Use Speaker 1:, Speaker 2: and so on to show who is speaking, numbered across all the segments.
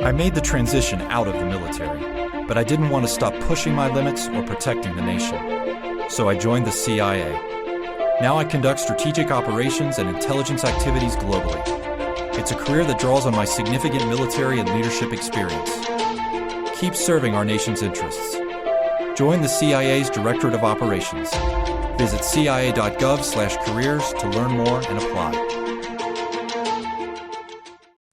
Speaker 1: I made the transition out of the military, but I didn't want to stop pushing my limits or protecting the nation. So I joined the CIA. Now I conduct strategic operations and intelligence activities globally. It's a career that draws on my significant military and leadership experience. Keep serving our nation's interests. Join the CIA's Directorate of Operations. Visit cia.gov/careers to learn more and apply.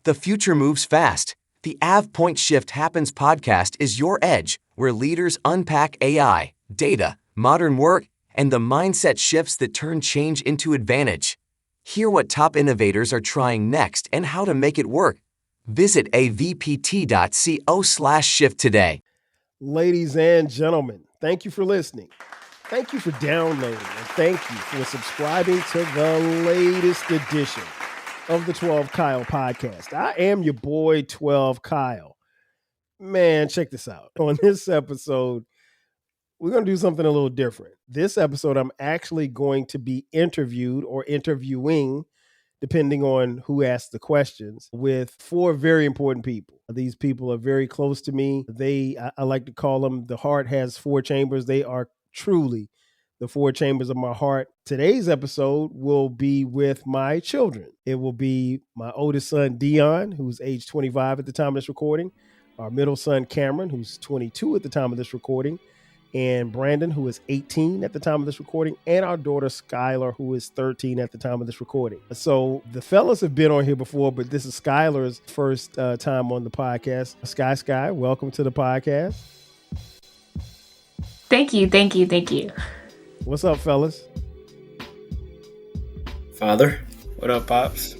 Speaker 2: The future moves fast. The AvePoint Shift Happens podcast is your edge, where leaders unpack AI, data, modern work, and the mindset shifts that turn change into advantage. Hear what top innovators are trying next and how to make it work. Visit avpt.co/shift today.
Speaker 3: Ladies and gentlemen, thank you for listening. Thank you for downloading, and thank you for subscribing to the latest edition of the 12 Kyle podcast. I am your boy, 12 Kyle. Man, check this out. On this episode, we're going to do something a little different. This episode, I'm actually going to be interviewed or interviewing, depending on who asks the questions, with four very important people. These people are very close to me. I like to call them, the heart has four chambers. They are truly the four chambers of my heart. Today's episode will be with my children. It will be my oldest son, Dion, who's age 25 at the time of this recording, our middle son, Cameron, who's 22 at the time of this recording, and Brandon, who is 18 at the time of this recording, and our daughter, Skylar, who is 13 at the time of this recording. So the fellas have been on here before, but this is Skylar's first time on the podcast. Sky, welcome to the podcast.
Speaker 4: Thank you.
Speaker 3: What's up, fellas?
Speaker 5: Father. What up, Pops?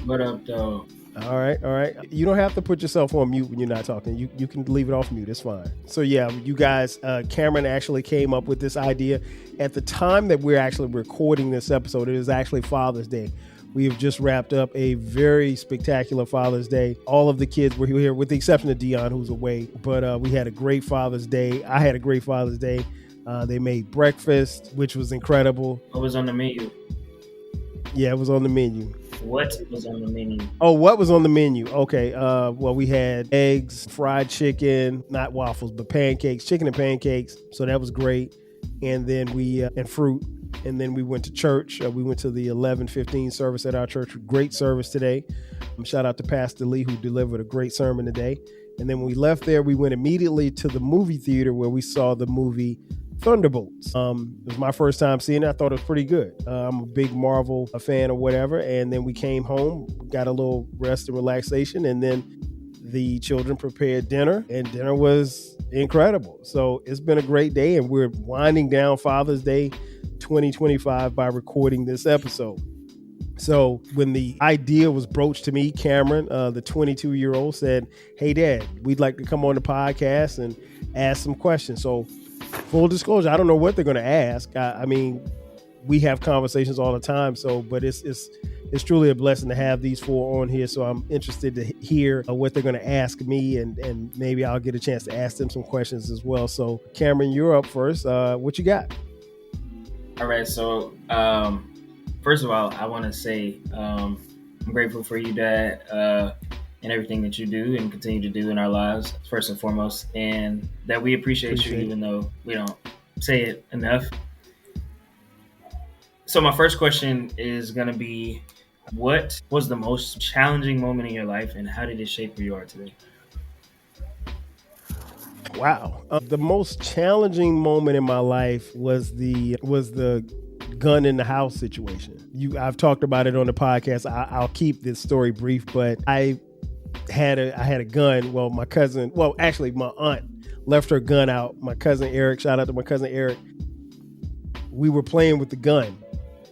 Speaker 6: What up, though?
Speaker 3: All right. You don't have to put yourself on mute when you're not talking. You can leave it off mute. It's fine. So yeah, you guys, Cameron actually came up with this idea. At the time that we're actually recording this episode, it is actually Father's Day. We have just wrapped up a very spectacular Father's Day. All of the kids were here, with the exception of Dion, who's away. But we had a great Father's Day. I had a great Father's Day. They made breakfast, which was incredible.
Speaker 6: What was on the menu?
Speaker 3: Yeah, it was on the menu.
Speaker 6: What was on the menu?
Speaker 3: Oh, what was on the menu? Okay. Well, we had eggs, fried chicken, not waffles, but pancakes, chicken and pancakes. So that was great. And then and fruit. And then we went to church. We went to the 11:15 service at our church. Great service today. Shout out to Pastor Lee, who delivered a great sermon today. And then when we left there, we went immediately to the movie theater where we saw the movie Thunderbolts. It was my first time seeing it. I thought it was pretty good. I'm a big Marvel fan or whatever. And then we came home, got a little rest and relaxation, and then the children prepared dinner, and dinner was incredible. So it's been a great day, and we're winding down Father's Day 2025 by recording this episode. So when the idea was broached to me, Cameron, the 22-year-old, said, "Hey, Dad, we'd like to come on the podcast and ask some questions." So full disclosure, I don't know what they're going to ask. I mean, we have conversations all the time. So, but it's truly a blessing to have these four on here. So I'm interested to hear what they're going to ask me, and maybe I'll get a chance to ask them some questions as well. So Cameron, you're up first. What you got?
Speaker 6: All right. So first of all, I want to say I'm grateful for you, Dad, and everything that you do and continue to do in our lives, first and foremost, and that we appreciate you, even though we don't say it enough. So my first question is going to be, what was the most challenging moment in your life, and how did it shape who you are today?
Speaker 3: Wow. The most challenging moment in my life was the gun in the house situation. I've talked about it on the podcast. I'll keep this story brief, but I had a gun. Well, my aunt left her gun out. My cousin Eric, shout out to my cousin Eric. We were playing with the gun,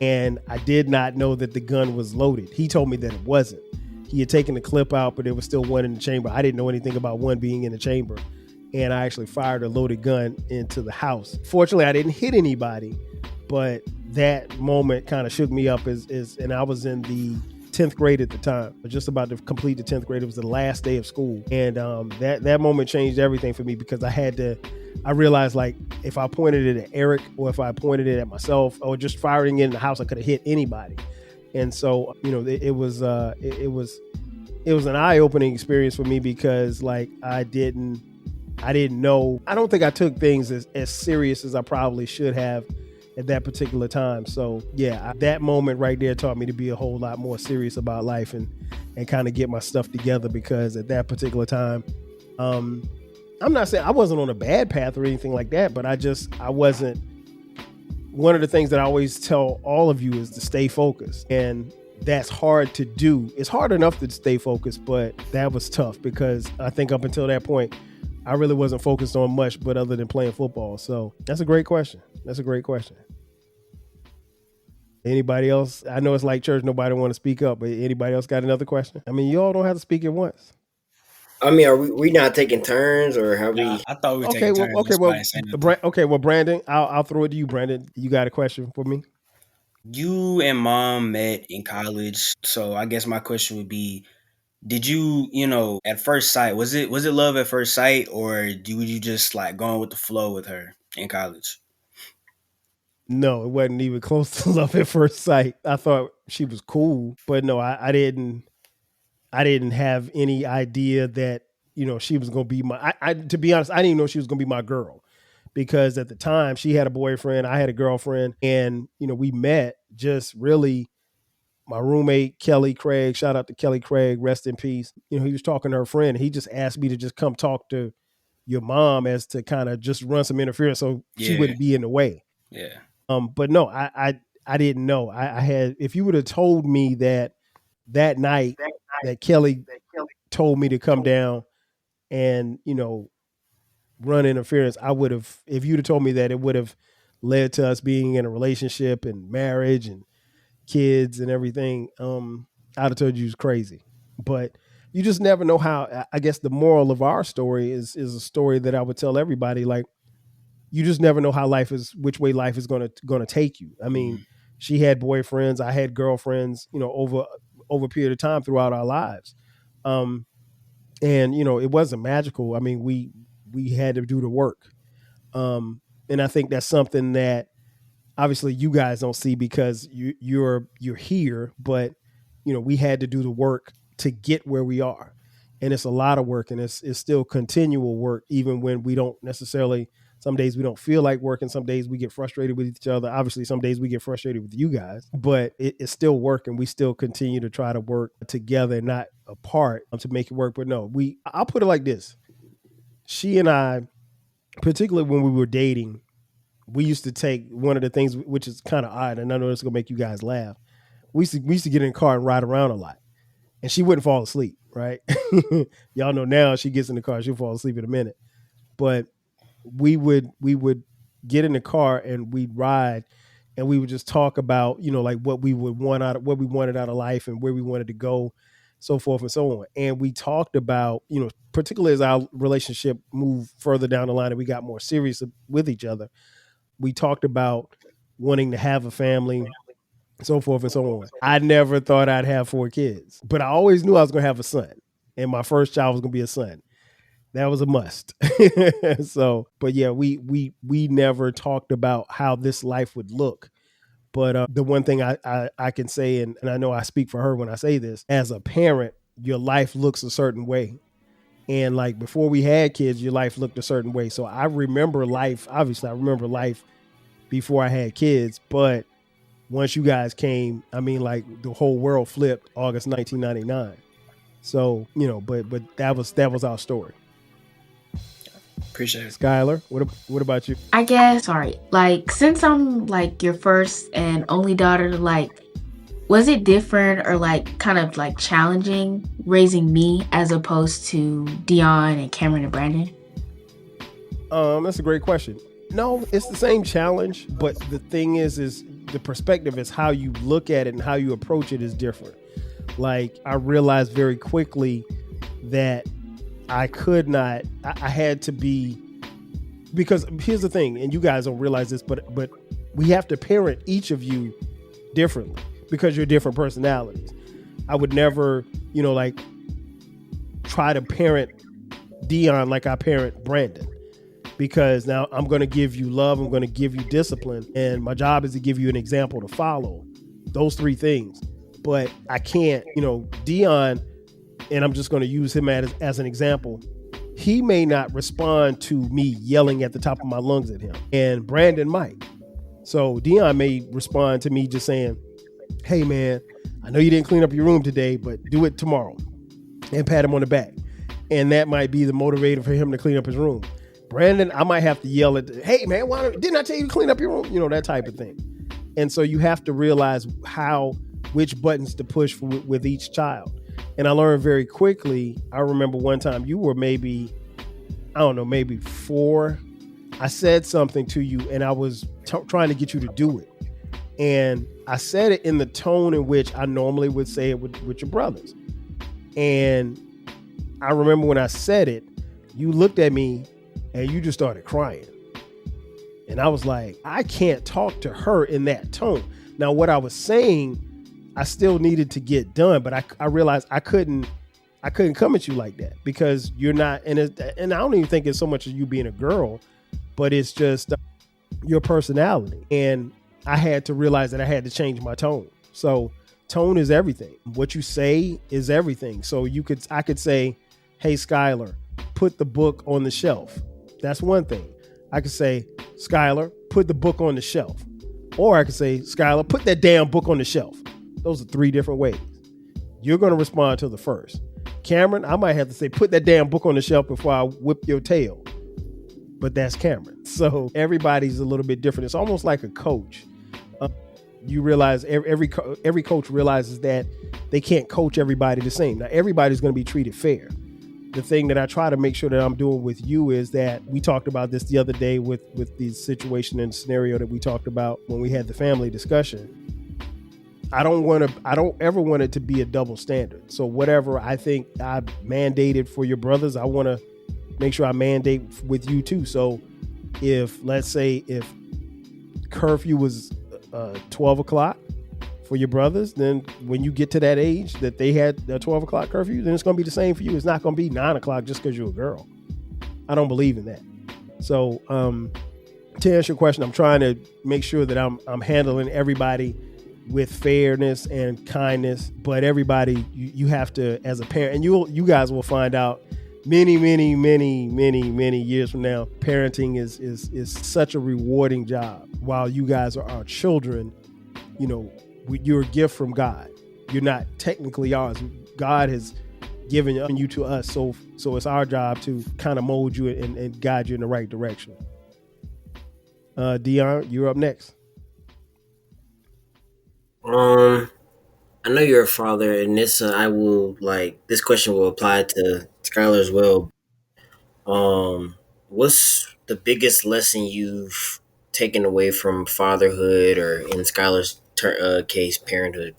Speaker 3: and I did not know that the gun was loaded. He told me that it wasn't. He had taken the clip out, but there was still one in the chamber. I didn't know anything about one being in the chamber, and I actually fired a loaded gun into the house. Fortunately, I didn't hit anybody, but that moment kind of shook me up and I was in the 10th grade at the time, just about to complete the 10th grade. It was the last day of school. And that moment changed everything for me, because I realized, like, if I pointed it at Eric or if I pointed it at myself or just firing it in the house, I could have hit anybody. And so, it was it was an eye-opening experience for me because like I didn't know. I don't think I took things as serious as I probably should have at that particular time. So yeah, that moment right there taught me to be a whole lot more serious about life and kind of get my stuff together, because at that particular time, I'm not saying I wasn't on a bad path or anything like that, but I wasn't. One of the things that I always tell all of you is to stay focused, and that's hard to do. It's hard enough to stay focused, but that was tough because I think up until that point, I really wasn't focused on much but other than playing football. So that's a great question. Anybody else? I know it's like church, nobody want to speak up, but anybody else got another question? I mean, you all don't have to speak at once.
Speaker 4: I mean, are we not taking turns, or have we?
Speaker 5: I thought we were taking turns.
Speaker 3: Well, Brandon, I'll throw it to you, Brandon. You got a question for me?
Speaker 5: You and mom met in college, so I guess my question would be: did you, at first sight, was it love at first sight, or were you just like going with the flow with her in college?
Speaker 3: No, it wasn't even close to love at first sight. I thought she was cool, but no, I didn't have any idea that, she was going to be to be honest, I didn't even know she was going to be my girl, because at the time she had a boyfriend, I had a girlfriend, and, we met just really my roommate, Kelly Craig, shout out to Kelly Craig, rest in peace. He was talking to her friend, and he just asked me to just come talk to your mom as to kind of just run some interference so she wouldn't be in the way.
Speaker 5: Yeah.
Speaker 3: But no, I didn't know. I had, if you would have told me that night that Kelly told me to come down and, run interference, I would have, if you'd have told me that, it would have led to us being in a relationship and marriage and kids and everything. I'd have told you it was crazy. But you just never know how. I guess the moral of our story is a story that I would tell everybody. Like, you just never know which way life is going to take you. I mean, she had boyfriends, I had girlfriends, over a period of time throughout our lives. And, it wasn't magical. I mean, we had to do the work. And I think that's something that obviously you guys don't see because you're here, but, we had to do the work to get where we are. And it's a lot of work, and it's still continual work, even when we don't necessarily, some days we don't feel like working. Some days we get frustrated with each other. Obviously, some days we get frustrated with you guys, but it's still work, and we still continue to try to work together and not apart to make it work. But no, I'll put it like this. She and I, particularly when we were dating, we used to take one of the things, which is kind of odd, and I know this is going to make you guys laugh. We used to get in the car and ride around a lot, and she wouldn't fall asleep, right? Y'all know now she gets in the car, she'll fall asleep in a minute. But we would get in the car and we'd ride, and we would just talk about, like what we wanted out of life and where we wanted to go, so forth and so on. And we talked about, particularly as our relationship moved further down the line and we got more serious with each other, we talked about wanting to have a family, so forth and so on. I never thought I'd have 4 kids, but I always knew I was going to have a son, and my first child was going to be a son. That was a must. So, but yeah, we never talked about how this life would look. But the one thing I can say, and I know I speak for her when I say this, as a parent, your life looks a certain way. And like before we had kids, your life looked a certain way. So I remember life, obviously I remember life before I had kids, but once you guys came, I mean, like the whole world flipped August 1999. So, but that was our story.
Speaker 5: Appreciate it.
Speaker 3: Skylar, what about you?
Speaker 7: I guess, all right, like since I'm like your first and only daughter, like was it different or like kind of like challenging raising me as opposed to Dion and Cameron and Brandon?
Speaker 3: That's a great question. No, it's the same challenge, but the thing is the perspective is how you look at it and how you approach it is different. Like I realized very quickly that I had to be, because here's the thing, and you guys don't realize this, but we have to parent each of you differently because you're different personalities. I would never, like try to parent Dion like I parent Brandon, because now I'm going to give you love, I'm going to give you discipline, and my job is to give you an example to follow. Those 3 things. But I can't, Dion, and I'm just going to use him as an example. He may not respond to me yelling at the top of my lungs at him, and Brandon might. So Dion may respond to me just saying, hey man, I know you didn't clean up your room today, but do it tomorrow, and pat him on the back. And that might be the motivator for him to clean up his room. Brandon, I might have to yell at, hey man, didn't I tell you to clean up your room? You know, that type of thing. And so you have to realize which buttons to push with each child. And I learned very quickly. I remember one time you were maybe 4. I said something to you and I was trying to get you to do it. And I said it in the tone in which I normally would say it with your brothers. And I remember when I said it, you looked at me and you just started crying. And I was like, I can't talk to her in that tone. Now, what I was saying, I still needed to get done, but I realized I couldn't come at you like that because you're not, and I don't even think it's so much as you being a girl, but it's just your personality. And I had to realize that I had to change my tone. So tone is everything. What you say is everything. So I could say, hey, Skylar, put the book on the shelf. That's one thing. I could say, Skylar, put the book on the shelf. Or I could say, Skylar, put that damn book on the shelf. Those are 3 different ways. You're going to respond to the first. Cameron, I might have to say, put that damn book on the shelf before I whip your tail. But that's Cameron. So everybody's a little bit different. It's almost like a coach. You realize every coach realizes that they can't coach everybody the same. Now, everybody's going to be treated fair. The thing that I try to make sure that I'm doing with you is that we talked about this the other day with the situation and scenario that we talked about when we had the family discussion. I don't ever want it to be a double standard. So whatever I think I mandated for your brothers, I want to make sure I mandate with you too. So let's say if curfew was 12 o'clock for your brothers, then when you get to that age that they had a 12 o'clock curfew, then it's going to be the same for you. It's not going to be 9 o'clock just because you're a girl. I don't believe in that. So to answer your question, I'm trying to make sure that I'm handling everybody with fairness and kindness, but everybody you have to, as a parent, and you guys will find out many years from now, parenting is such a rewarding job. While you guys are our children, you know, you're a gift from God. You're not technically ours. God has given you to us. So it's our job to kind of mold you and guide you in the right direction. Dion, you're up next.
Speaker 4: I know you're a father, and this this question will apply to Skylar as well. What's the biggest lesson you've taken away from fatherhood, or in Skylar's case, parenthood?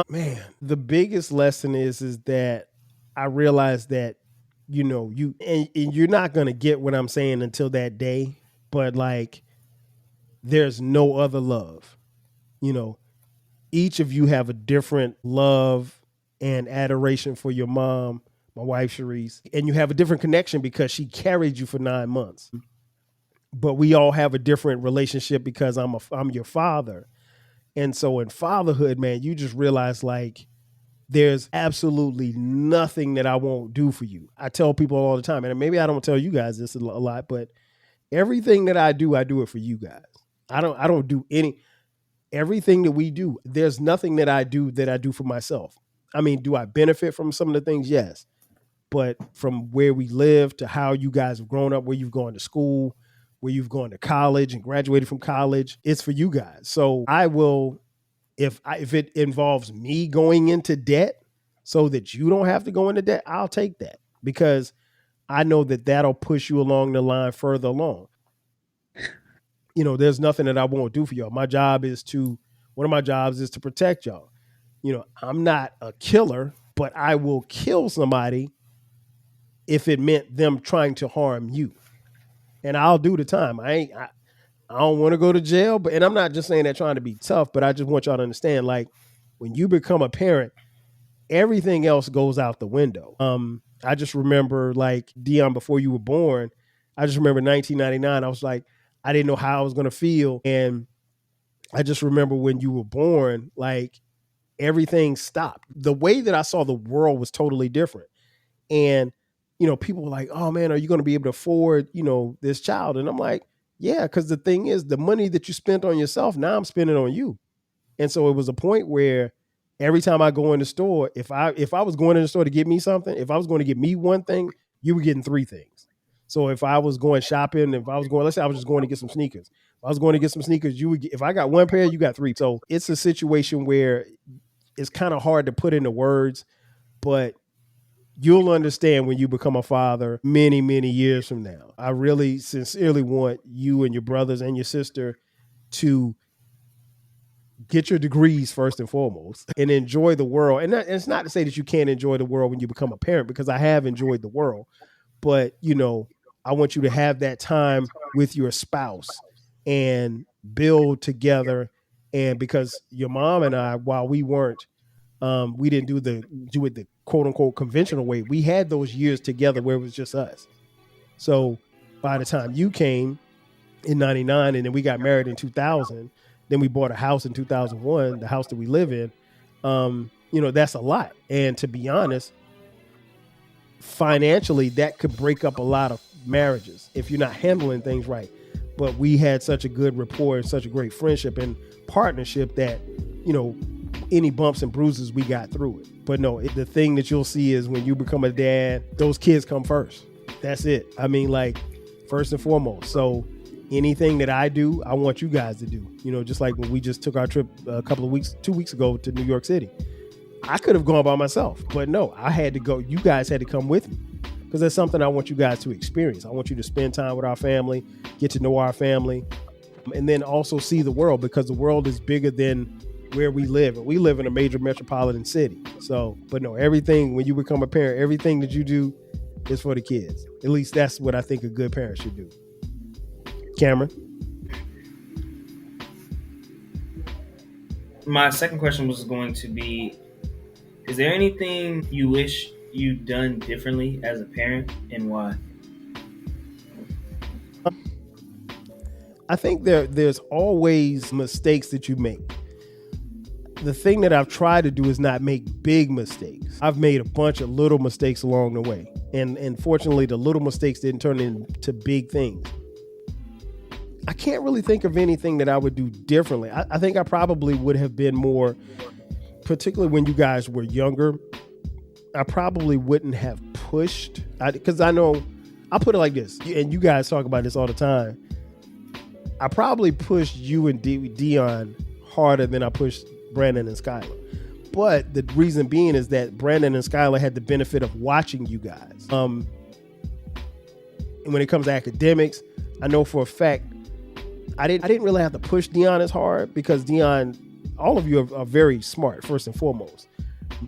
Speaker 3: Man, the biggest lesson is that I realized that, you know, and you're not going to get what I'm saying until that day, but like, there's no other love. You know, each of you have a different love and adoration for your mom, my wife, Cherise, and you have a different connection because she carried you for 9 months. But we all have a different relationship because I'm your father. And so in fatherhood, man, you just realize like there's absolutely nothing that I won't do for you. I tell people all the time, and maybe I don't tell you guys this a lot, but everything that I do it for you guys. I don't do everything that we do. There's nothing that I do for myself. I mean, do I benefit from some of the things? Yes. But from where we live to how you guys have grown up, where you've gone to school, where you've gone to college and graduated from college, it's for you guys. So I will, if it involves me going into debt so that you don't have to go into debt, I'll take that because I know that that'll push you along the line further along. You know, there's nothing that I won't do for y'all. One of my jobs is to protect y'all. You know, I'm not a killer, but I will kill somebody if it meant them trying to harm you. And I'll do the time. I don't want to go to jail, and I'm not just saying that trying to be tough, but I just want y'all to understand, like, when you become a parent, everything else goes out the window. I just remember, like, Dion, before you were born, I just remember 1999, I was like, I didn't know how I was going to feel. And I just remember when you were born, like, everything stopped. The way that I saw the world was totally different. And, people were like, oh man, are you going to be able to afford, this child? And I'm like, yeah, because the thing is, the money that you spent on yourself, now I'm spending on you. And so it was a point where every time I go in the store, if I was going in the store to get me something, if I was going to get me one thing, you were getting three things. So if I was going shopping, let's say I was just going to get some sneakers. If I was going to get some sneakers, if I got one pair, you got three. So it's a situation where it's kind of hard to put into words, but you'll understand when you become a father many, many years from now. I really sincerely want you and your brothers and your sister to get your degrees first and foremost and enjoy the world. And it's not to say that you can't enjoy the world when you become a parent, because I have enjoyed the world. But, I want you to have that time with your spouse and build together. And because your mom and I, while we didn't do it the quote unquote conventional way, we had those years together where it was just us. So by the time you came in 99 and then we got married in 2000, then we bought a house in 2001, the house that we live in, that's a lot. And to be honest, financially, that could break up a lot of marriages if you're not handling things right. But we had such a good rapport and such a great friendship and partnership that, any bumps and bruises, we got through it. But no, the thing that you'll see is when you become a dad, those kids come first. That's it. I mean, like, first and foremost. So anything that I do, I want you guys to do. Just like when we just took our trip 2 weeks ago to New York City. I could have gone by myself, but no, I had to go. You guys had to come with me because that's something I want you guys to experience. I want you to spend time with our family, get to know our family, and then also see the world, because the world is bigger than where we live. And we live in a major metropolitan city. So, but no, everything, when you become a parent, everything that you do is for the kids. At least that's what I think a good parent should do. Cameron?
Speaker 6: My second question was going to be, is there anything you wish you'd done differently as a parent, and why?
Speaker 3: I think there's always mistakes that you make. The thing that I've tried to do is not make big mistakes. I've made a bunch of little mistakes along the way. And fortunately, the little mistakes didn't turn into big things. I can't really think of anything that I would do differently. I think I probably would have been more, particularly when you guys were younger, I probably wouldn't have pushed. Because I know, I'll put it like this, and you guys talk about this all the time. I probably pushed you and Dion harder than I pushed Brandon and Skylar. But the reason being is that Brandon and Skylar had the benefit of watching you guys. And when it comes to academics, I know for a fact, I didn't really have to push Dion as hard, because Dion, all of you are very smart, first and foremost.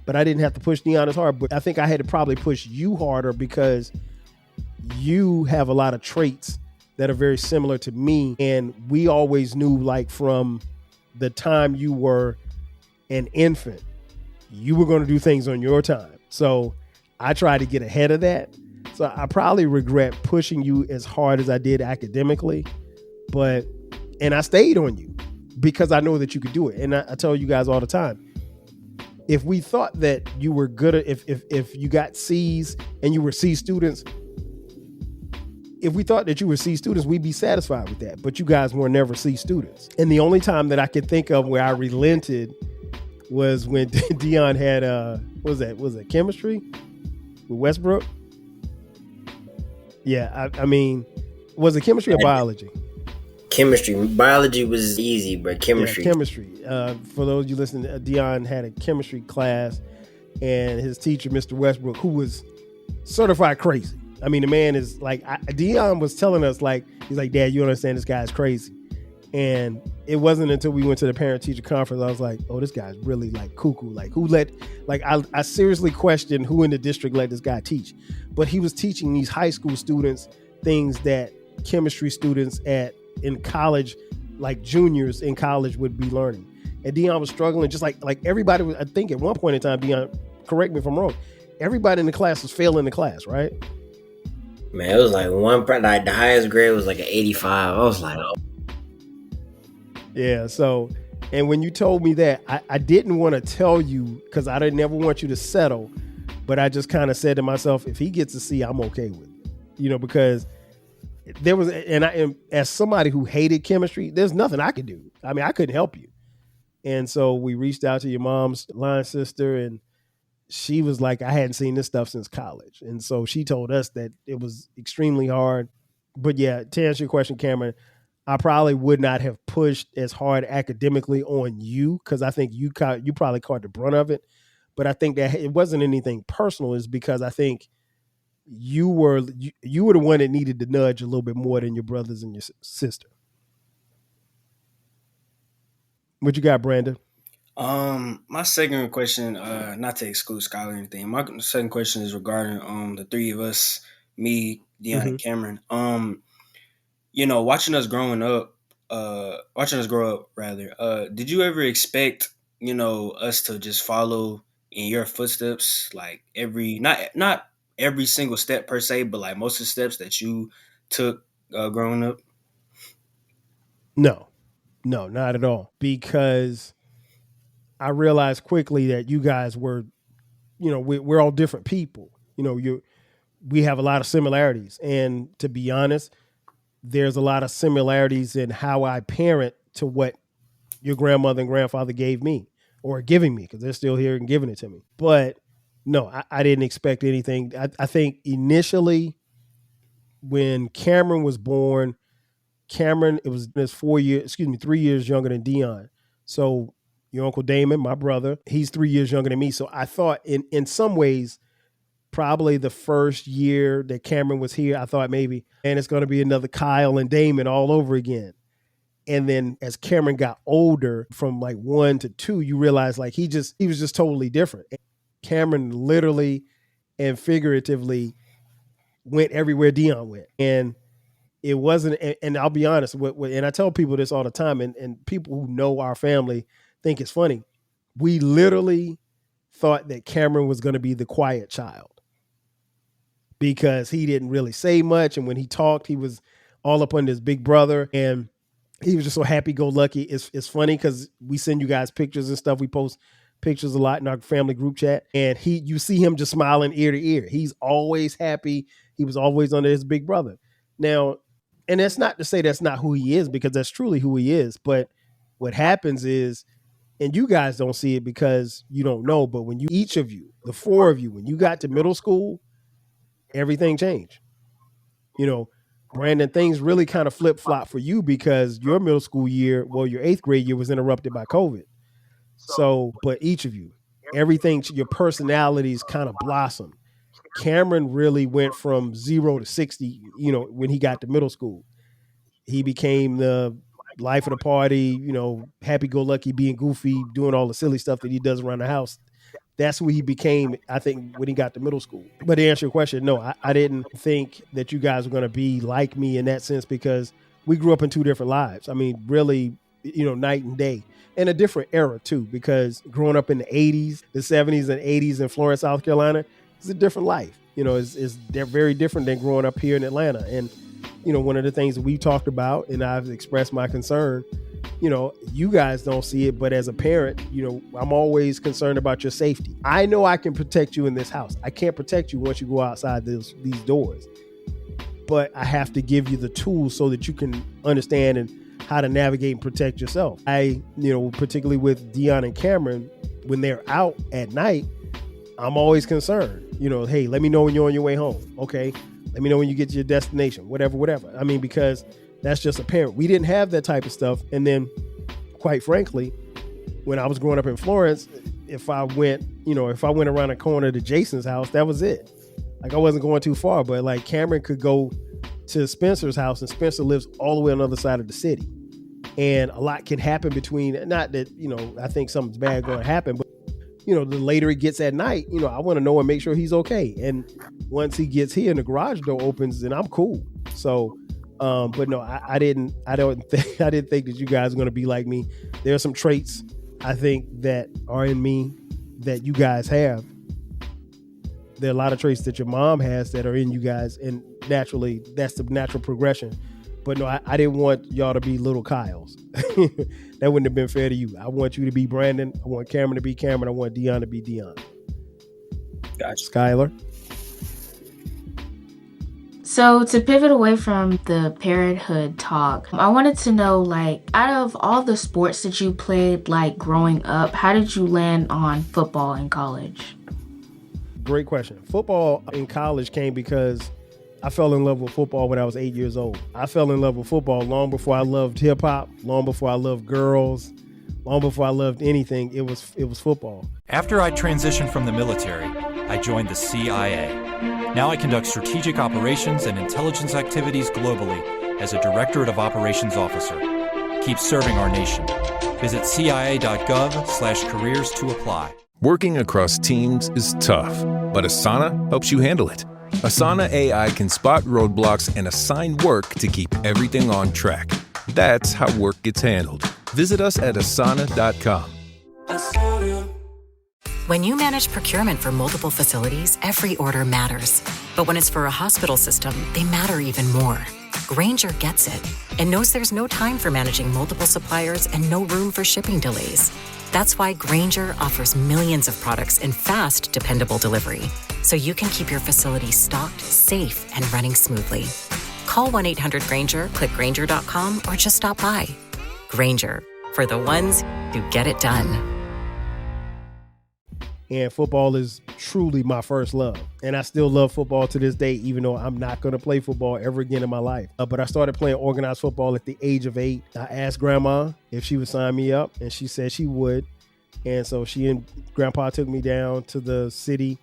Speaker 3: But I didn't have to push Dion as hard. But I think I had to probably push you harder, because you have a lot of traits that are very similar to me. And we always knew, like, from the time you were an infant, you were going to do things on your time. So I tried to get ahead of that. So I probably regret pushing you as hard as I did academically, and I stayed on you because I know that you could do it. And I tell you guys all the time, if we thought that you were good at, if you got C's and you were C students, if we thought that you were C students, we'd be satisfied with that. But you guys were never C students. And the only time that I can think of where I relented was when Dion had, was it chemistry with Westbrook? Yeah, I mean, was it chemistry or biology?
Speaker 4: Chemistry. Biology was easy, but chemistry.
Speaker 3: Yeah, chemistry. For those of you listening, Dion had a chemistry class, and his teacher, Mr. Westbrook, who was certified crazy. I mean, the man is like, Dion was telling us, like, he's like, Dad, you don't understand, this guy's crazy. And it wasn't until we went to the parent-teacher conference, I was like, oh, this guy's really, like, cuckoo. Like, I seriously questioned who in the district let this guy teach. But he was teaching these high school students things that chemistry students in college, like juniors in college, would be learning. And Dion was struggling, just like everybody was. I think at one point in time, Dion, correct me if I'm wrong, everybody in the class was failing the class, right?
Speaker 4: Man, it was like like the highest grade was like an 85. I was like, oh.
Speaker 3: Yeah, so And when you told me that, I didn't want to tell you because I didn't ever want you to settle. But I just kind of said to myself, if he gets a C, I'm okay with it. Because there was, and as somebody who hated chemistry, there's nothing I could do. I mean, I couldn't help you. And so we reached out to your mom's line sister, and she was like, I hadn't seen this stuff since college. And so she told us that it was extremely hard. But yeah, to answer your question, Cameron, I probably would not have pushed as hard academically on you because I think you probably caught the brunt of it. But I think that it wasn't anything personal. It's because I think you were the one that needed to nudge a little bit more than your brothers and your sister. What you got, Brandon?
Speaker 5: My second question, not to exclude Skylar or anything. My second question is regarding the three of us, me, Dion, and Cameron. Watching us grow up rather. Did you ever expect, us to just follow in your footsteps, like not every single step per se, but like most of the steps that you took growing up?
Speaker 3: No, not at all. Because I realized quickly that you guys were, we're all different people. We have a lot of similarities. And to be honest, there's a lot of similarities in how I parent to what your grandmother and grandfather gave me or are giving me because they're still here and giving it to me. But no, I didn't expect anything. I think initially when Cameron was born, it was 3 years younger than Dion. So your Uncle Damon, my brother, he's 3 years younger than me. So I thought in some ways, probably the first year that Cameron was here, I thought maybe, and it's going to be another Kyle and Damon all over again. And then as Cameron got older, from like 1 to 2, you realize like he was just totally different. And Cameron literally and figuratively went everywhere Dion went. And it wasn't, and I'll be honest, and I tell people this all the time, and people who know our family think it's funny. We literally thought that Cameron was going to be the quiet child because he didn't really say much. And when he talked, he was all up on his big brother. And he was just so happy-go-lucky. It's funny because we send you guys pictures and stuff. We post pictures a lot in our family group chat. And you see him just smiling ear to ear. He's always happy. He was always under his big brother. Now, and that's not to say that's not who he is, because that's truly who he is. But what happens is, and you guys don't see it because you don't know, but when each of you, the 4 of you, when you got to middle school, everything changed. Brandon, things really kind of flip-flop for you because your middle school year, your 8th grade year was interrupted by COVID. So, but each of you, everything, your personalities kind of blossomed. Cameron really went from 0 to 60, when he got to middle school. He became the life of the party, happy-go-lucky, being goofy, doing all the silly stuff that he does around the house. That's who he became, I think, when he got to middle school. But to answer your question, no, I didn't think that you guys were going to be like me in that sense because we grew up in 2 different lives. I mean, really, night and day. And a different era, too, because growing up in the 80s, the 70s and 80s in Florence, South Carolina, it's a different life. They're very different than growing up here in Atlanta. And, one of the things that we talked about, and I've expressed my concern, you guys don't see it, but as a parent, I'm always concerned about your safety. I know I can protect you in this house. I can't protect you once you go outside these doors, but I have to give you the tools so that you can understand and how to navigate and protect yourself. Particularly with Dion and Cameron, when they're out at night, I'm always concerned. Hey, let me know when you're on your way home. Okay. Let me know when you get to your destination, whatever. I mean, because that's just a parent. We didn't have that type of stuff. And then, quite frankly, when I was growing up in Florence, if I went around a corner to Jason's house, that was it. Like, I wasn't going too far, but like Cameron could go to Spencer's house, and Spencer lives all the way on the other side of the city. And a lot can happen between, not that, I think something's bad going to happen, but the later it gets at night, I want to know and make sure he's okay. And once he gets here and the garage door opens, then I'm cool. So, but no, I didn't think that you guys are going to be like me. There are some traits I think that are in me that you guys have. There are a lot of traits that your mom has that are in you guys, and naturally that's the natural progression. But no, I didn't want y'all to be little Kyles. That wouldn't have been fair to you. I want you to be Brandon. I want Cameron to be Cameron. I want Dion to be Dion.
Speaker 5: Gotcha.
Speaker 3: Skylar.
Speaker 7: So to pivot away from the parenthood talk, I wanted to know, like, out of all the sports that you played, like, growing up, how did you land on football in college?
Speaker 3: Great question. Football in college came because I fell in love with football when I was 8 years old. I fell in love with football long before I loved hip hop, long before I loved girls, long before I loved anything. It was football.
Speaker 1: After I transitioned from the military, I joined the CIA. Now I conduct strategic operations and intelligence activities globally as a Directorate of Operations Officer. Keep serving our nation. Visit cia.gov/careers to apply.
Speaker 8: Working across teams is tough, but Asana helps you handle it. Asana AI can spot roadblocks and assign work to keep everything on track. That's how work gets handled. Visit us at asana.com.
Speaker 9: When you manage procurement for multiple facilities, every order matters. But when it's for a hospital system, they matter even more. Grainger gets it and knows there's no time for managing multiple suppliers and no room for shipping delays. That's why Grainger offers millions of products in fast, dependable delivery, so you can keep your facility stocked, safe, and running smoothly. Call 1-800-GRAINGER, click Grainger.com, or just stop by. Grainger, for the ones who get it done.
Speaker 3: And football is truly my first love. And I still love football to this day, even though I'm not going to play football ever again in my life. But I started playing organized football at the age of 8. I asked Grandma if she would sign me up, and she said she would. And so she and Grandpa took me down to the city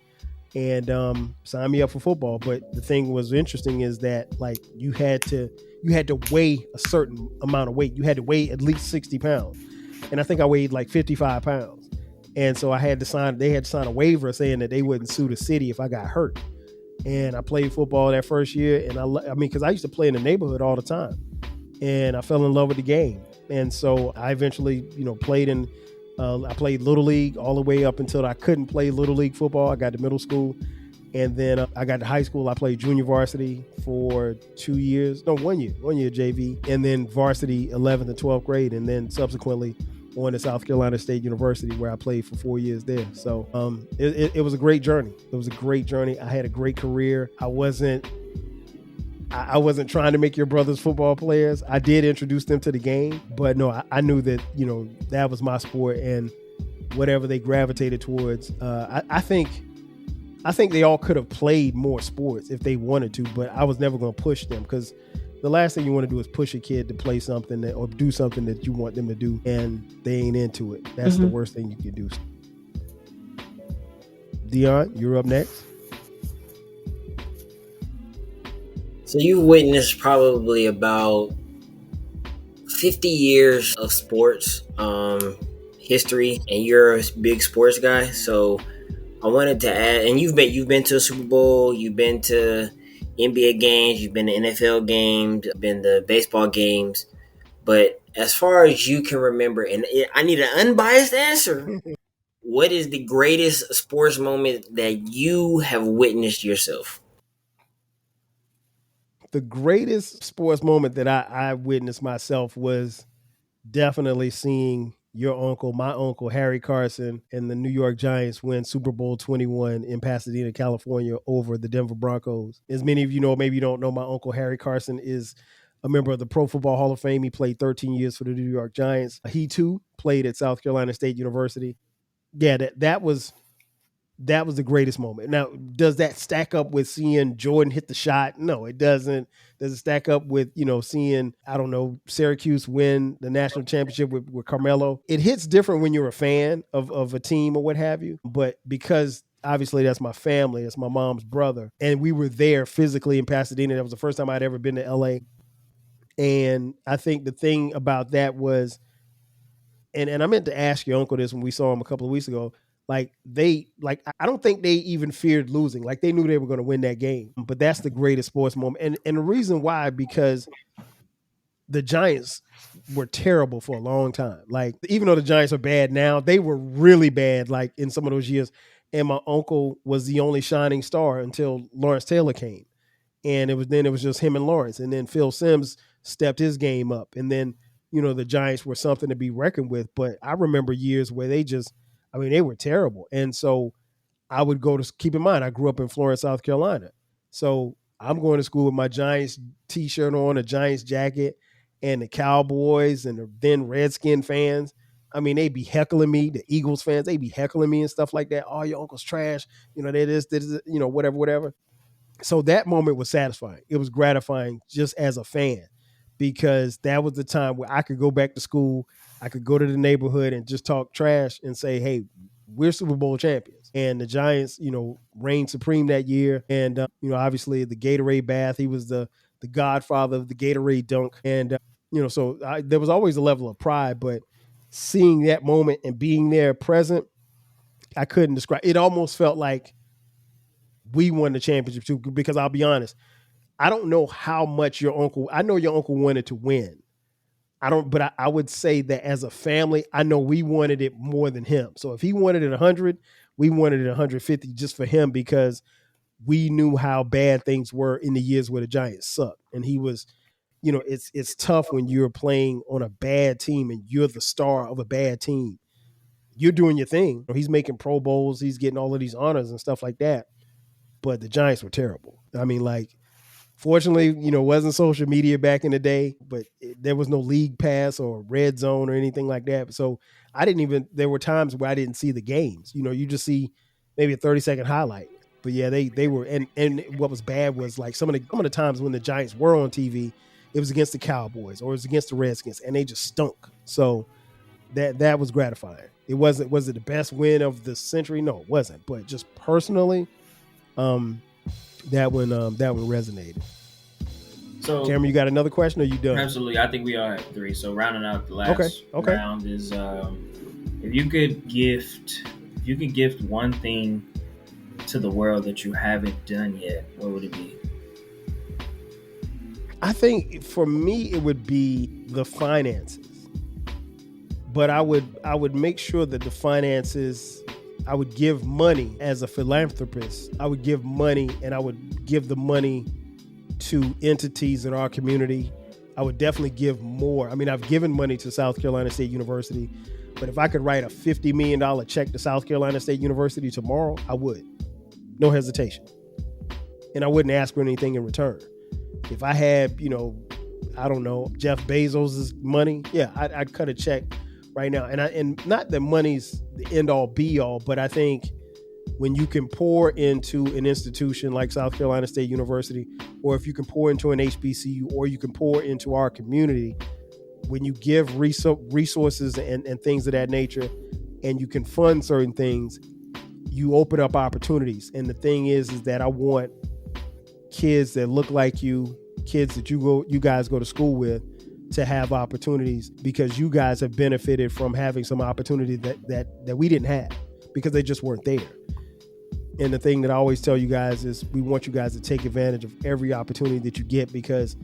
Speaker 3: and signed me up for football. But the thing was interesting is that, like, you had to weigh a certain amount of weight. You had to weigh at least 60 pounds. And I think I weighed like 55 pounds. And so they had to sign a waiver saying that they wouldn't sue the city if I got hurt. And I played football that first year. And I mean, because I used to play in the neighborhood all the time. And I fell in love with the game. And so I eventually, played in, I played Little League all the way up until I couldn't play Little League football. I got to middle school. And then I got to high school. I played junior varsity for 1 year JV. And then varsity 11th and 12th grade. And then subsequently on to South Carolina State University, where I played for 4 years there. So it was a great journey. It was a great journey. I had a great career. I wasn't trying to make your brothers football players. I did introduce them to the game, but no, I knew that, that was my sport, and whatever they gravitated towards. I think they all could have played more sports if they wanted to, but I was never going to push them, because the last thing you want to do is push a kid to play something or do something that you want them to do and they ain't into it. That's the worst thing you can do. Dion, you're up next.
Speaker 4: So you witnessed probably about 50 years of sports history, and you're a big sports guy. So I wanted to add, and you've been to a Super Bowl, you've been to NBA games, you've been to NFL games, you've been to baseball games. But as far as you can remember, and I need an unbiased answer, what is the greatest sports moment that you have witnessed yourself?
Speaker 3: The greatest sports moment that I witnessed myself was definitely seeing my uncle, Harry Carson, and the New York Giants win Super Bowl 21 in Pasadena, California over the Denver Broncos. As many of you know, maybe you don't know, my uncle, Harry Carson, is a member of the Pro Football Hall of Fame. He played 13 years for the New York Giants. He, too, played at South Carolina State University. Yeah, that was the greatest moment. Now, does that stack up with seeing Jordan hit the shot? No, it doesn't. Does it stack up with, seeing, Syracuse win the national championship with Carmelo? It hits different when you're a fan of a team or what have you. But because obviously that's my family, that's my mom's brother, and we were there physically in Pasadena. That was the first time I'd ever been to LA. And I think the thing about that was, and I meant to ask your uncle this when we saw him a couple of weeks ago, I don't think they even feared losing. Like, they knew they were going to win that game. But that's the greatest sports moment. And the reason why, because the Giants were terrible for a long time. Like, even though the Giants are bad now, they were really bad, like, in some of those years. And my uncle was the only shining star until Lawrence Taylor came. And it was just him and Lawrence. And then Phil Simms stepped his game up. And then the Giants were something to be reckoned with. But I remember years where they were terrible. And so I would keep in mind, I grew up in Florence, South Carolina. So I'm going to school with my Giants t-shirt on, a Giants jacket, and the Cowboys and the then Redskin fans. They'd be heckling me, the Eagles fans, they'd be heckling me and stuff like that. Oh, your uncle's trash. They this, whatever. So that moment was satisfying. It was gratifying just as a fan, because that was the time where I could go back to school. I could go to the neighborhood and just talk trash and say, hey, we're Super Bowl champions. And the Giants, reigned supreme that year. And, obviously the Gatorade bath, he was the godfather of the Gatorade dunk. And, there was always a level of pride, but seeing that moment and being there present, I couldn't describe. It almost felt like we won the championship too, because I'll be honest, I don't know how much I know your uncle wanted to win. But I would say that as a family, I know we wanted it more than him. So if he wanted it 100, we wanted it 150 just for him, because we knew how bad things were in the years where the Giants sucked. And he was, it's tough when you're playing on a bad team and you're the star of a bad team. You're doing your thing. He's making Pro Bowls. He's getting all of these honors and stuff like that. But the Giants were terrible. Fortunately, it wasn't social media back in the day, but there was no league pass or red zone or anything like that. So there were times where I didn't see the games. You just see maybe a 30-second highlight. But yeah, they were, and what was bad was like some of the times when the Giants were on TV, it was against the Cowboys or it was against the Redskins, and they just stunk. So that was gratifying. Was it the best win of the century? No, it wasn't. But just personally, that one resonated. So, Cameron, you got another question, or you done?
Speaker 6: Absolutely. I think we are at 3. So rounding out the last round is if you could gift one thing to the world that you haven't done yet, what would it be?
Speaker 3: I think for me it would be the finances. But I would make sure that the finances, I would give money as a philanthropist. I would give money, and I would give the money to entities in our community. I would definitely give more. I've given money to South Carolina State University, but if I could write a $50 million check to South Carolina State University tomorrow, I would. No hesitation. And I wouldn't ask for anything in return. If I had, I don't know, Jeff Bezos' money, yeah, I'd cut a check right now. And not that money's the end all be all, but I think when you can pour into an institution like South Carolina State University, or if you can pour into an HBCU, or you can pour into our community, when you give resources and things of that nature, and you can fund certain things, you open up opportunities. And the thing is that I want kids that look like you, kids that you guys go to school with, to have opportunities, because you guys have benefited from having some opportunity that we didn't have because they just weren't there. And the thing that I always tell you guys is we want you guys to take advantage of every opportunity that you get, because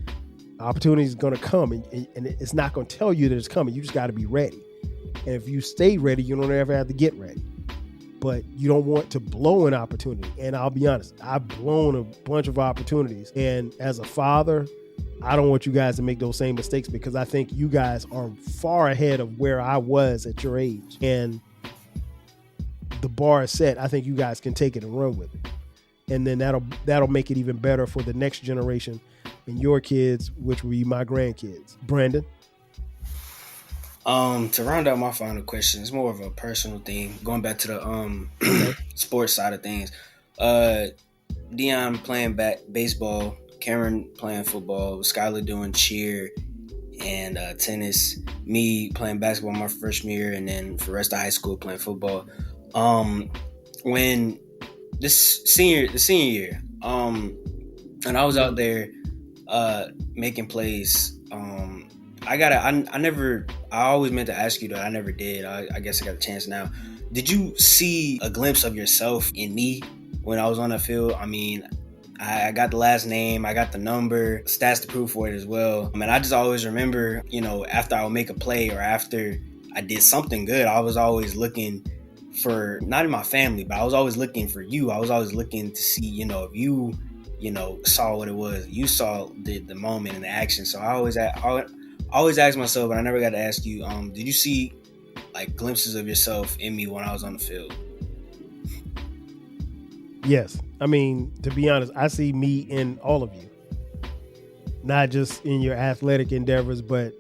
Speaker 3: opportunity is going to come, and it's not going to tell you that it's coming. You just got to be ready. And if you stay ready, you don't ever have to get ready. But you don't want to blow an opportunity. And I'll be honest, I've blown a bunch of opportunities. And as a father, I don't want you guys to make those same mistakes, because I think you guys are far ahead of where I was at your age. And the bar is set. I think you guys can take it and run with it. And then that'll make it even better for the next generation and your kids, which will be my grandkids. Brandon?
Speaker 5: To round out my final question, it's more of a personal thing. Going back to the sports side of things. Dion playing baseball, Cameron playing football, Skylar doing cheer and tennis, me playing basketball my freshman year, and then for the rest of high school playing football. When the senior year, and I was out there making plays, I always meant to ask you that. I never did. I guess I got a chance now. Did you see a glimpse of yourself in me when I was on the field? I got the last name, I got the number, stats to prove for it as well. I just always remember, after I would make a play or after I did something good, I was always looking for, not in my family, but I was always looking for you. I was always looking to see, if you, saw what it was. You saw the moment and the action. So I I always ask myself, but I never got to ask you. Did you see like glimpses of yourself in me when I was on the field?
Speaker 3: Yes. I mean, to be honest, I see me in all of you. Not just in your athletic endeavors, but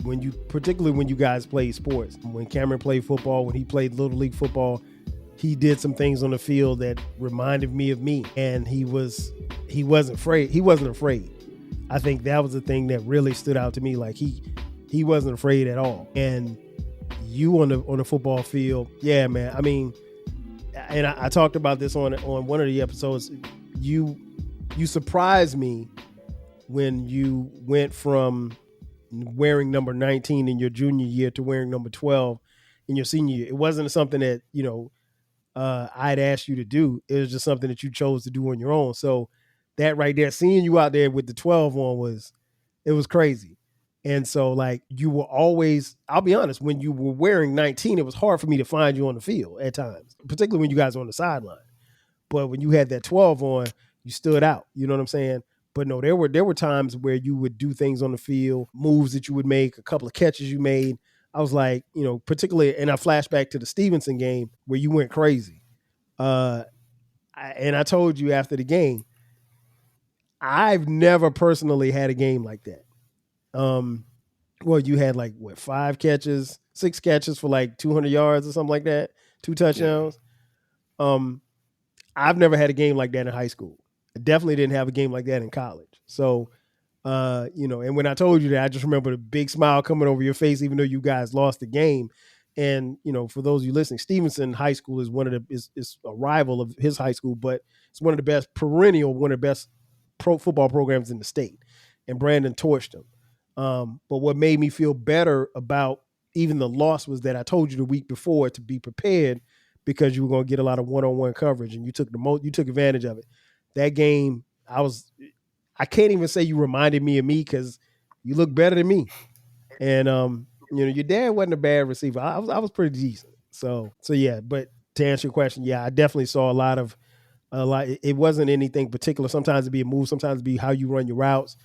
Speaker 3: particularly when you guys played sports. When Cameron played football, when he played Little League football, he did some things on the field that reminded me of me. And he wasn't afraid. He wasn't afraid. I think that was the thing that really stood out to me. Like he wasn't afraid at all. And you on the football field, yeah, man. I mean, and I talked about this on one of the episodes. You surprised me when you went from wearing number 19 in your junior year to wearing number 12 in your senior year. It wasn't something that, I'd asked you to do. It was just something that you chose to do on your own. So that right there, seeing you out there with the 12 on was crazy. And so like you were always, I'll be honest, when you were wearing 19, it was hard for me to find you on the field at times, particularly when you guys were on the sideline. But when you had that 12 on, you stood out. You know what I'm saying? But no, there were times where you would do things on the field, moves that you would make, a couple of catches you made. I was like, particularly, and I flash back to the Stevenson game where you went crazy. And I told you after the game, I've never personally had a game like that. Well, you had like 6 catches for like 200 yards or something like that, 2 touchdowns. I've never had a game like that in high school. I definitely didn't have a game like that in college. So, and when I told you that, I just remember the big smile coming over your face, even though you guys lost the game. And, for those of you listening, Stevenson High School is is a rival of his high school, but it's one of the best pro football programs in the state. And Brandon torched them. But what made me feel better about even the loss was that I told you the week before to be prepared because you were going to get a lot of one-on-one coverage, and you took advantage of it. That game, I can't even say you reminded me of me because you look better than me. And your dad wasn't a bad receiver. I was pretty decent. So yeah. But to answer your question, yeah, I definitely saw a lot. It wasn't anything particular. Sometimes it'd be a move. Sometimes it'd be how you run your routes.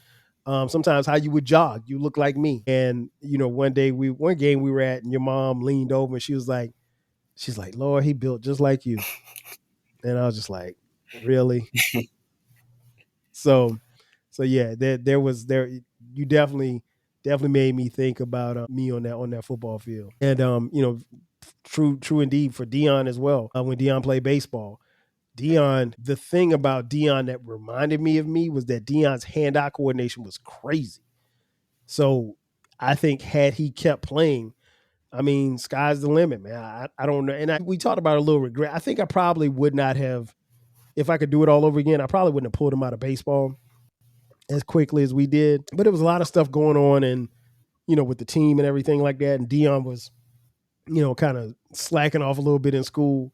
Speaker 3: Sometimes how you would jog. You look like me. And one game we were at, and your mom leaned over and she's like, Lord, he built just like you. And I was just like, really? So yeah, you definitely made me think about me on that football field. And true indeed for Dion as well. When Dion played baseball, the thing about Dion that reminded me of me was that Dion's hand-eye coordination was crazy. So I think had he kept playing, I mean, sky's the limit, man. I don't know. And we talked about a little regret. I think I probably would not have, if I could do it all over again, I probably wouldn't have pulled him out of baseball as quickly as we did. But there was a lot of stuff going on and, with the team and everything like that. And Dion was, kind of slacking off a little bit in school.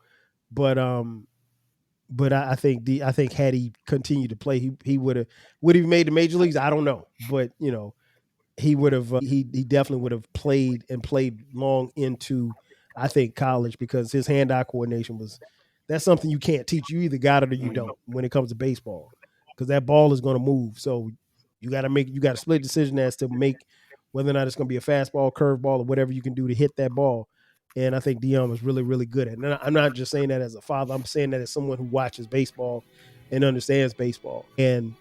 Speaker 3: But I think had he continued to play, he would have made the major leagues. I don't know. But, he would have, he definitely would have played long into, I think, college, because his hand-eye coordination that's something you can't teach. You either got it or you don't when it comes to baseball, because that ball is going to move. So you got a split decision as to make whether or not it's going to be a fastball, curveball, or whatever you can do to hit that ball. And I think Dion was really, really good at it. And I'm not just saying that as a father. I'm saying that as someone who watches baseball and understands baseball. And,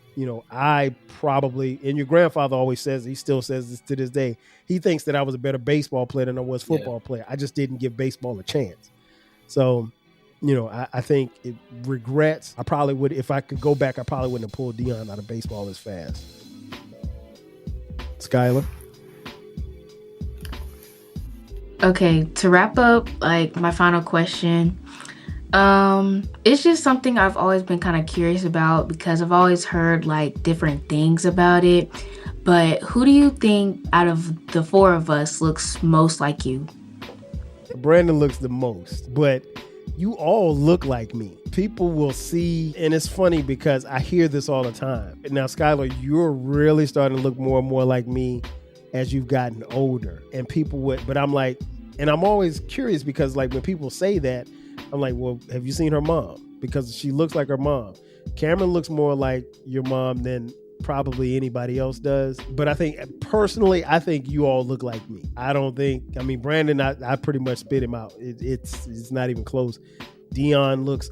Speaker 3: I probably, and your grandfather always says, he still says this to this day, he thinks that I was a better baseball player than I was football player. I just didn't give baseball a chance. So, I think regrets, I probably would, if I could go back, I probably wouldn't have pulled Dion out of baseball as fast. Skylar?
Speaker 7: Okay, to wrap up, like my final question, it's just something I've always been kind of curious about because I've always heard like different things about it. But who do you think out of the 4 of us looks most like you?
Speaker 3: Brandon looks the most, but you all look like me. People will see, and it's funny because I hear this all the time. Now, Skylar, you're really starting to look more and more like me as you've gotten older. And but I'm like, and I'm always curious because like when people say that, I'm like, well, have you seen her mom? Because she looks like her mom. Cameron looks more like your mom than probably anybody else does. But I think personally, I think you all look like me. Brandon, I pretty much spit him out. It's not even close. Dion looks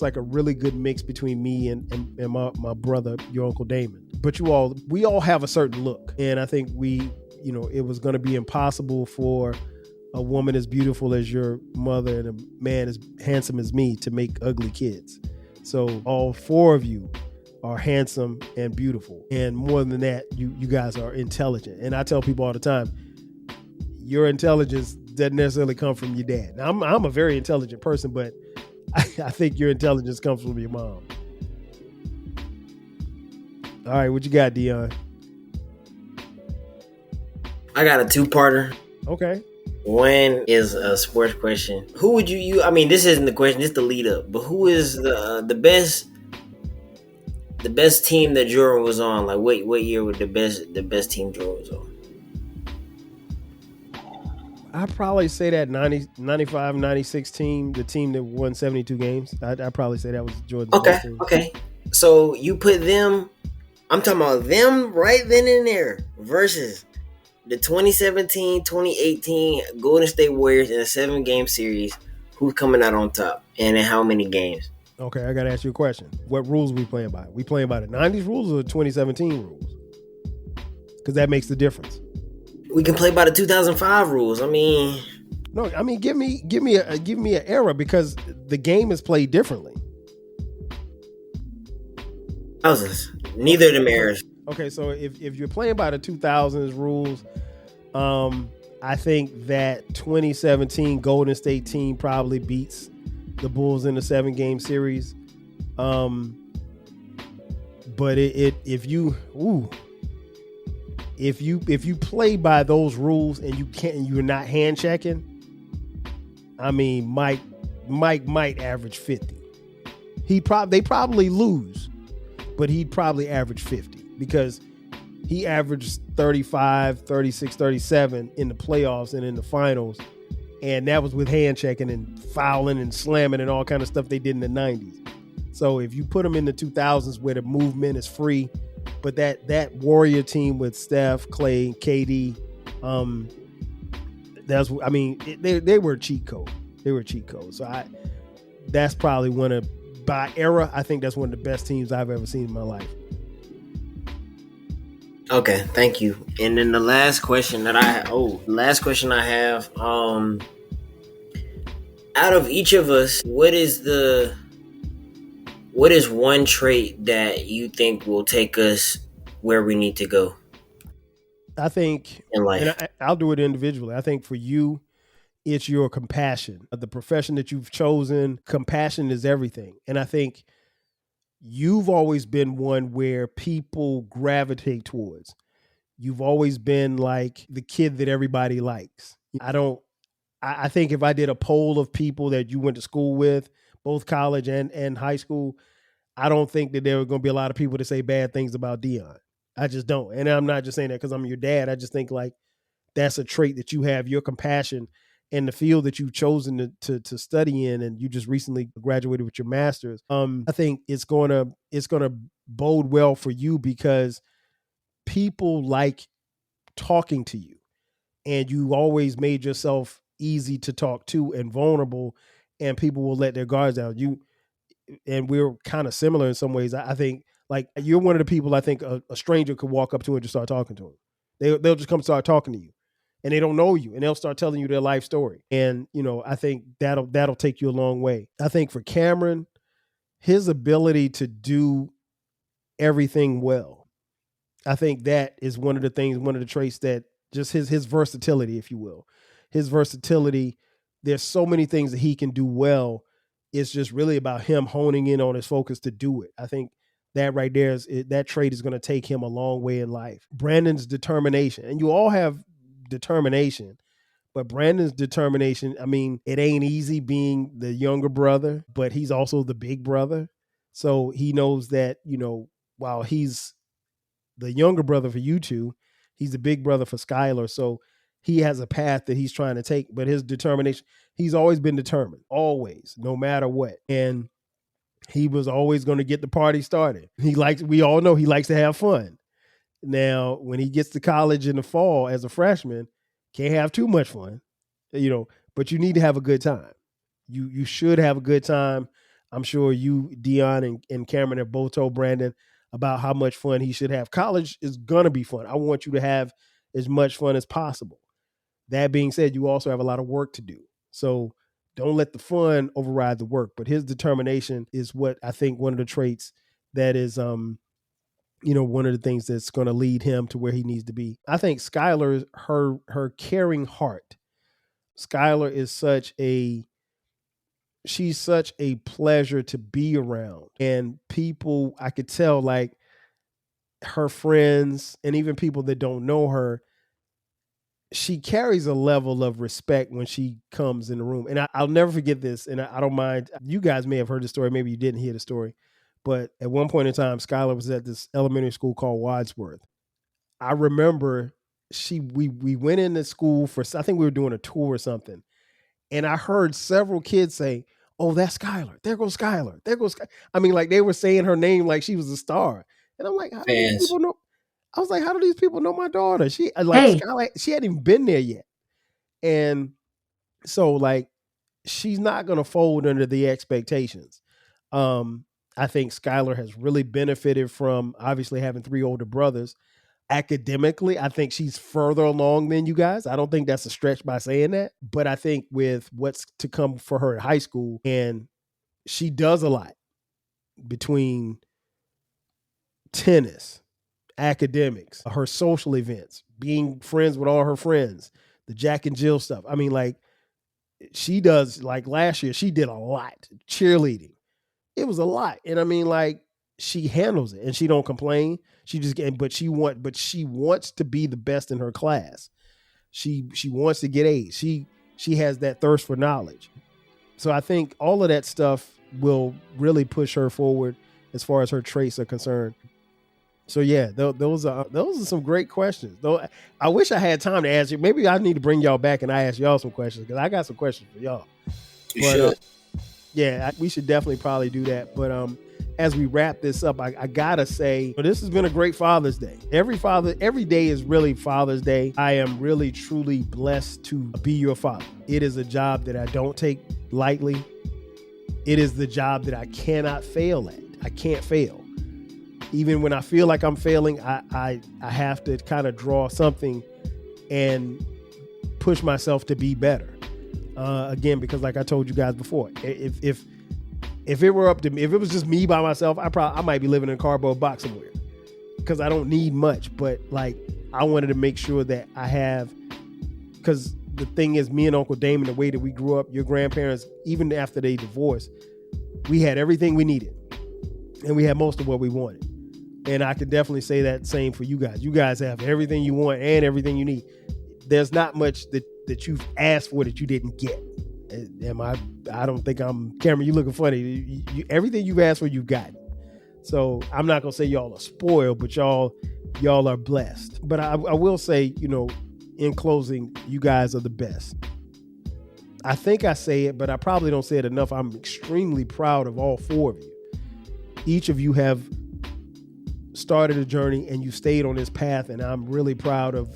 Speaker 3: like a really good mix between me and my brother, your Uncle Damon. But we all have a certain look. And I think it was going to be impossible for a woman as beautiful as your mother and a man as handsome as me to make ugly kids. So all four of you are handsome and beautiful. And more than that, you guys are intelligent. And I tell people all the time, your intelligence doesn't necessarily come from your dad. Now, I'm a very intelligent person, but I think your intelligence comes from your mom. All right, what you got, Dion?
Speaker 4: I got a two-parter.
Speaker 3: Okay.
Speaker 4: One is a sports question. Who would you this isn't the question, it's the lead up. But who is the best team that Jordan was on? Like what year was the best team Jordan was on?
Speaker 3: I'd probably say that 95, 96 team, the team that won 72 games. I'd probably say that was Jordan's best team.
Speaker 4: Okay. So you put them, I'm talking about them right then and there versus the 2017-2018 Golden State Warriors in a 7-game series. Who's coming out on top and in how many games?
Speaker 3: Okay, I got to ask you a question. What rules are we playing by? We playing by the 90s rules or the 2017 rules? Because that makes the difference.
Speaker 4: We can play by the 2005 rules.
Speaker 3: Give me an era because the game is played differently.
Speaker 4: Thousands. Neither of them eras.
Speaker 3: Okay, so if you're playing by the 2000s rules, I think that 2017 Golden State team probably beats the Bulls in the 7-game series. But if you play by those rules and you're not hand checking, Mike might average 50. They probably lose, but he'd probably average 50 because he averaged 35, 36, 37 in the playoffs and in the finals. And that was with hand checking and fouling and slamming and all kind of stuff they did in the 90s. So if you put him in the 2000s where the movement is free, but that Warrior team with Steph, Clay, KD, they were a cheat code. They were a cheat code. So that's probably by era, I think that's one of the best teams I've ever seen in my life.
Speaker 4: Okay, thank you. And then the last question I have, out of each of us, what is one trait that you think will take us where we need to go?
Speaker 3: I think
Speaker 4: in life.
Speaker 3: And I'll do it individually. I think for you, it's your compassion. The profession that you've chosen, compassion is everything. And I think you've always been one where people gravitate towards. You've always been like the kid that everybody likes. I think if I did a poll of people that you went to school with, both college and high school, I don't think that there were going to be a lot of people to say bad things about Dion. I just don't. And I'm not just saying that because I'm your dad. I just think like that's a trait that you have, your compassion, and the field that you've chosen to study in, and you just recently graduated with your master's. I think it's gonna bode well for you because people like talking to you, and you always made yourself easy to talk to and vulnerable, and people will let their guards down. And we're kind of similar in some ways. I think like you're one of the people I think a stranger could walk up to and just start talking to them. They'll just come start talking to you. And they don't know you, and they'll start telling you their life story. And, I think that'll take you a long way. I think for Cameron, his ability to do everything well, I think that is one of the traits that just his versatility, if you will. His versatility, there's so many things that he can do well. It's just really about him honing in on his focus to do it. I think that right there that trait is going to take him a long way in life. Brandon's determination, and you all have determination, but Brandon's determination, it ain't easy being the younger brother, but he's also the big brother. So he knows that, while he's the younger brother for you two, he's the big brother for Skylar. So he has a path that he's trying to take, but his determination, he's always been determined, always, no matter what. And He was always going to get the party started. We all know he likes to have fun. Now, when he gets to college in the fall as a freshman, can't have too much fun, but you need to have a good time. You should have a good time. I'm sure you, Dion, and Cameron have both told Brandon about how much fun he should have. College is going to be fun. I want you to have as much fun as possible. That being said, you also have a lot of work to do. So don't let the fun override the work. But his determination is what I think one of the traits that is, one of the things that's going to lead him to where he needs to be. I think Skylar, her caring heart. Skylar is she's such a pleasure to be around. And people, I could tell, like her friends and even people that don't know her, she carries a level of respect when she comes in the room. And I'll never forget this. And I don't mind. You guys may have heard the story. Maybe you didn't hear the story. But at one point in time, Skylar was at this elementary school called Wadsworth. I remember we went into school I think we were doing a tour or something. And I heard several kids say, "Oh, that's Skylar. There goes Skylar. There goes Skylar." I mean, like they were saying her name like she was a star. And I'm like, how do these people know? I was like, how do these people know my daughter? Skylar, she hadn't even been there yet. And so like, she's not going to fold under the expectations. I think Skylar has really benefited from obviously having 3 older brothers. Academically, I think she's further along than you guys. I don't think that's a stretch by saying that, but I think with what's to come for her in high school, and she does a lot between tennis, academics, her social events, being friends with all her friends, the Jack and Jill stuff. I mean, like she does, like last year, she did a lot. Cheerleading. It was a lot. And I mean, like, she handles it and she don't complain. But she wants to be the best in her class. She wants to get A's. She has that thirst for knowledge. So I think all of that stuff will really push her forward as far as her traits are concerned. So yeah, those are some great questions. Though I wish I had time to ask you. Maybe I need to bring y'all back and I ask y'all some questions because I got some questions for y'all.
Speaker 4: You should.
Speaker 3: Yeah, we should definitely probably do that. But as we wrap this up, I gotta say, this has been a great Father's Day. Every day is really Father's Day. I am really, truly blessed to be your father. It is a job that I don't take lightly. It is the job that I cannot fail at. I can't fail. Even when I feel like I'm failing, I have to kind of draw something and push myself to be better. Again, because like I told you guys before, if it were up to me, if it was just me by myself, I might be living in a cardboard box somewhere because I don't need much. But like, I wanted to make sure that I have, because the thing is, me and Uncle Damon, the way that we grew up, your grandparents, even after they divorced, we had everything we needed and we had most of what we wanted. And I can definitely say that same for you guys. You guys have everything you want and everything you need. There's not much that you've asked for that you didn't get. I don't think Cameron, you looking funny. Everything you've asked for, you've gotten. So I'm not going to say y'all are spoiled, but y'all are blessed. But I will say, in closing, you guys are the best. I think I say it, but I probably don't say it enough. I'm extremely proud of all 4 of you. Each of you have started a journey and you stayed on this path, and I'm really proud of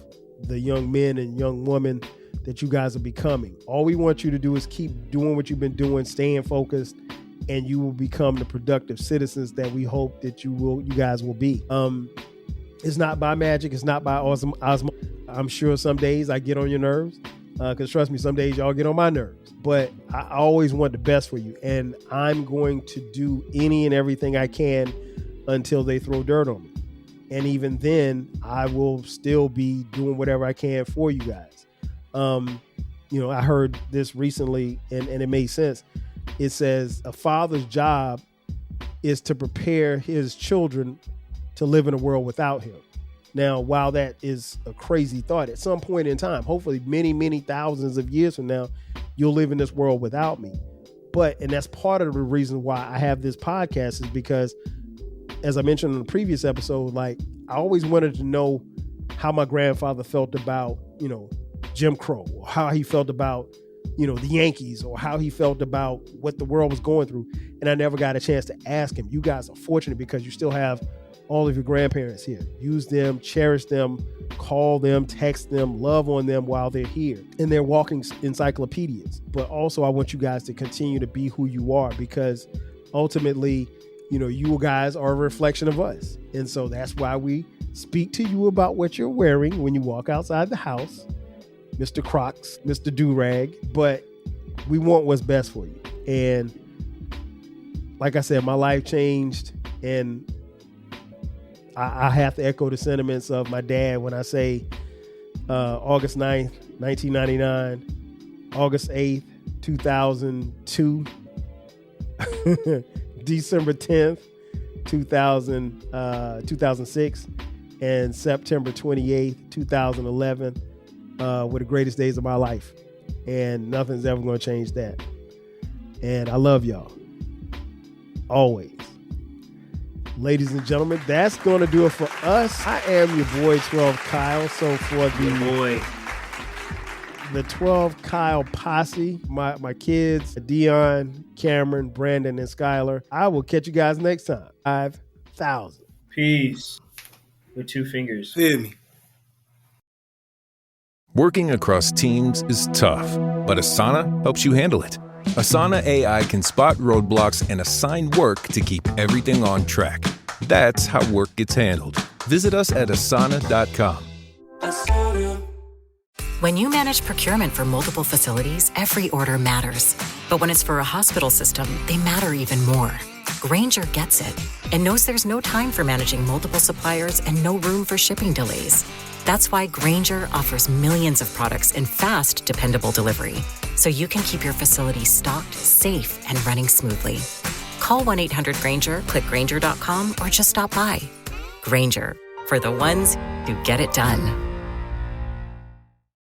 Speaker 3: the young men and young women that you guys are becoming. All we want you to do is keep doing what you've been doing, staying focused, and you will become the productive citizens that we hope that you guys will be. It's not by magic. It's not by osmosis. I'm sure some days I get on your nerves, because trust me, some days y'all get on my nerves. But I always want the best for you, and I'm going to do any and everything I can until they throw dirt on me. And even then, I will still be doing whatever I can for you guys. I heard this recently and it made sense. It says a father's job is to prepare his children to live in a world without him. Now, while that is a crazy thought, at some point in time, hopefully many, many thousands of years from now, you'll live in this world without me. And that's part of the reason why I have this podcast, is because, as I mentioned in the previous episode, like, I always wanted to know how my grandfather felt about, Jim Crow, or how he felt about the Yankees, or how he felt about what the world was going through. And I never got a chance to ask him. You guys are fortunate because you still have all of your grandparents here. Use them, cherish them, call them, text them, love on them while they're here. And they're walking encyclopedias. But also I want you guys to continue to be who you are, because ultimately, you guys are a reflection of us. And so that's why we speak to you about what you're wearing when you walk outside the house, Mr. Crocs, Mr. Do-Rag, but we want what's best for you. And like I said, my life changed, and I have to echo the sentiments of my dad when I say August 9th, 1999, August 8th, 2002, December 10th, 2006, and September 28th, 2011 were the greatest days of my life. And nothing's ever going to change that. And I love y'all. Always. Ladies and gentlemen, that's going to do it for us. I am your boy, 12 Kyle. So for the 12 Kyle posse, my kids, Dion, Cameron, Brandon, and Skylar, I will catch you guys next time. 5,000.
Speaker 6: Peace. With 2 fingers.
Speaker 5: Feel me.
Speaker 8: Working across teams is tough, but Asana helps you handle it. Asana AI can spot roadblocks and assign work to keep everything on track. That's how work gets handled. Visit us at asana.com.
Speaker 9: When you manage procurement for multiple facilities, every order matters. But when it's for a hospital system, they matter even more. Grainger gets it and knows there's no time for managing multiple suppliers and no room for shipping delays. That's why Grainger offers millions of products in fast, dependable delivery, so you can keep your facility stocked, safe, and running smoothly. Call 1-800-GRAINGER, click Grainger.com, or just stop by. Grainger, for the ones who get it done.